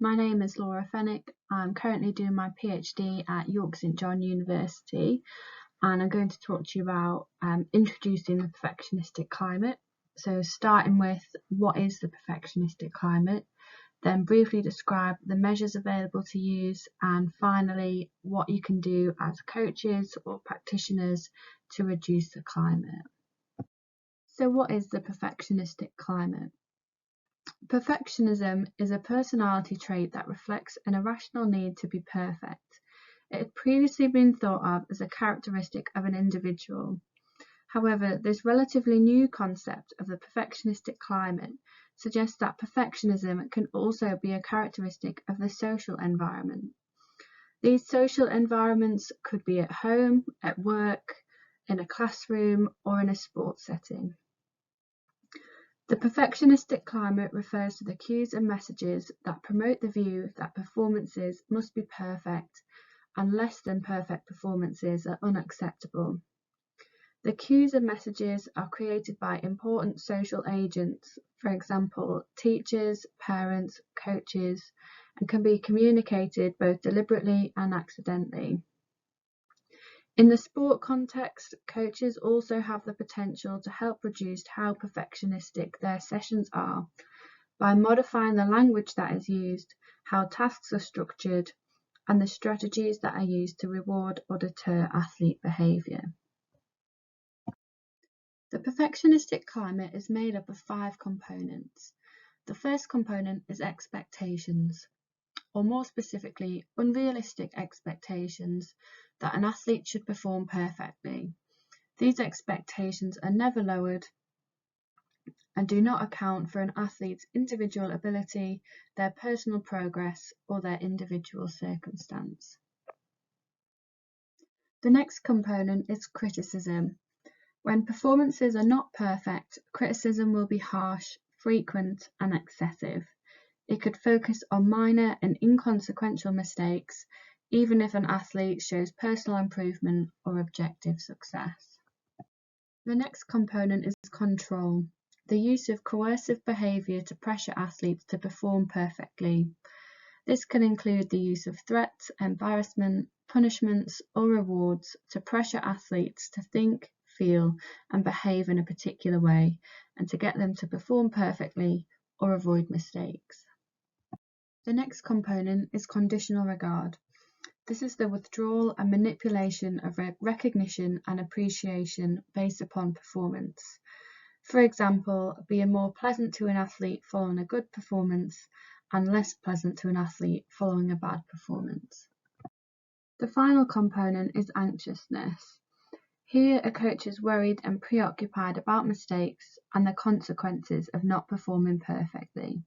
My name is Laura Fenwick. I'm currently doing my PhD at York St John University, and I'm going to talk to you about introducing the perfectionistic climate. So starting with what is the perfectionistic climate, then briefly describe the measures available to use, and finally what you can do as coaches or practitioners to reduce the climate. So what is the perfectionistic climate? Perfectionism is a personality trait that reflects an irrational need to be perfect. It had previously been thought of as a characteristic of an individual. However, this relatively new concept of the perfectionistic climate suggests that perfectionism can also be a characteristic of the social environment. These social environments could be at home, at work, in a classroom, or in a sports setting. The perfectionistic climate refers to the cues and messages that promote the view that performances must be perfect and less than perfect performances are unacceptable. The cues and messages are created by important social agents, for example, teachers, parents, coaches, and can be communicated both deliberately and accidentally. In the sport context, coaches also have the potential to help reduce how perfectionistic their sessions are by modifying the language that is used, how tasks are structured, and the strategies that are used to reward or deter athlete behaviour. The perfectionistic climate is made up of 5 components. The first component is expectations, or more specifically, unrealistic expectations that an athlete should perform perfectly. These expectations are never lowered and do not account for an athlete's individual ability, their personal progress, or their individual circumstance. The next component is criticism. When performances are not perfect, criticism will be harsh, frequent, and excessive. It could focus on minor and inconsequential mistakes, even if an athlete shows personal improvement or objective success. The next component is control, the use of coercive behaviour to pressure athletes to perform perfectly. This can include the use of threats, embarrassment, punishments, or rewards to pressure athletes to think, feel, and behave in a particular way, and to get them to perform perfectly or avoid mistakes. The next component is conditional regard. This is the withdrawal and manipulation of recognition and appreciation based upon performance. For example, being more pleasant to an athlete following a good performance and less pleasant to an athlete following a bad performance. The final component is anxiousness. Here, a coach is worried and preoccupied about mistakes and the consequences of not performing perfectly.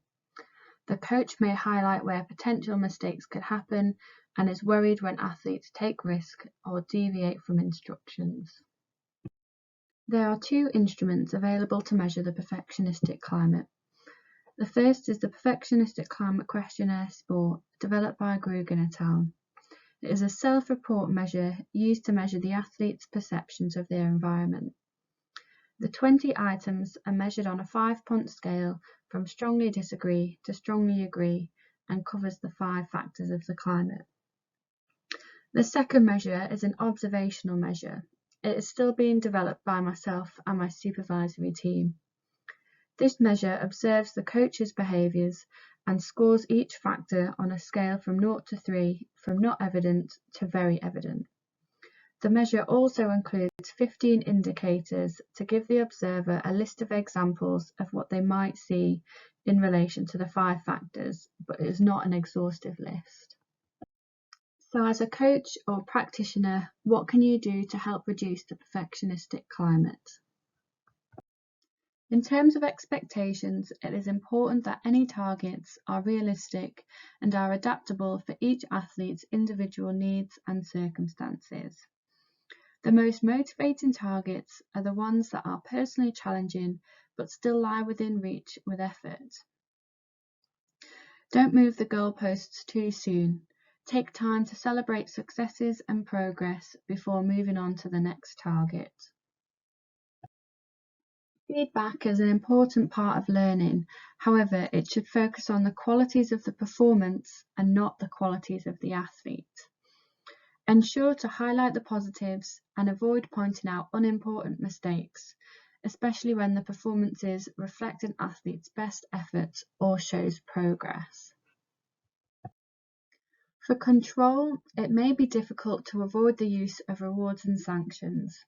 The coach may highlight where potential mistakes could happen and is worried when athletes take risk or deviate from instructions. There are 2 instruments available to measure the perfectionistic climate. The first is the Perfectionistic Climate Questionnaire Sport, developed by Grugan et al. It is a self-report measure used to measure the athlete's perceptions of their environment. The 20 items are measured on a 5-point scale from strongly disagree to strongly agree and covers the 5 factors of the climate. The second measure is an observational measure. It is still being developed by myself and my supervisory team. This measure observes the coach's behaviours and scores each factor on a scale from 0 to 3, from not evident to very evident. The measure also includes 15 indicators to give the observer a list of examples of what they might see in relation to the 5 factors, but it is not an exhaustive list. So as a coach or practitioner, what can you do to help reduce the perfectionistic climate? In terms of expectations, it is important that any targets are realistic and are adaptable for each athlete's individual needs and circumstances. The most motivating targets are the ones that are personally challenging but still lie within reach with effort. Don't move the goalposts too soon. Take time to celebrate successes and progress before moving on to the next target. Feedback is an important part of learning. However, it should focus on the qualities of the performance and not the qualities of the athlete. Ensure to highlight the positives and avoid pointing out unimportant mistakes, especially when the performances reflect an athlete's best efforts or shows progress. For control, it may be difficult to avoid the use of rewards and sanctions.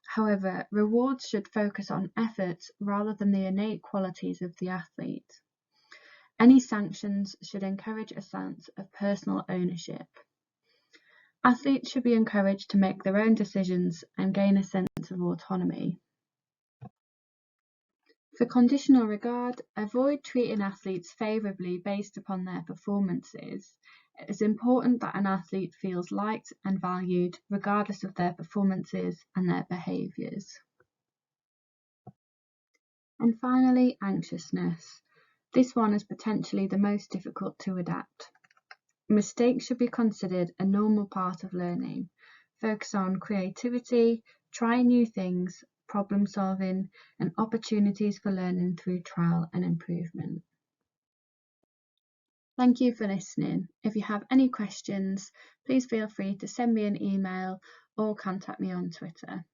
However, rewards should focus on efforts rather than the innate qualities of the athlete. Any sanctions should encourage a sense of personal ownership. Athletes should be encouraged to make their own decisions and gain a sense of autonomy. For conditional regard, avoid treating athletes favourably based upon their performances. It is important that an athlete feels liked and valued regardless of their performances and their behaviours. And finally, anxiousness. This one is potentially the most difficult to adapt. Mistakes should be considered a normal part of learning. Focus on creativity, trying new things, problem solving, and opportunities for learning through trial and improvement. Thank you for listening. If you have any questions, please feel free to send me an email or contact me on Twitter.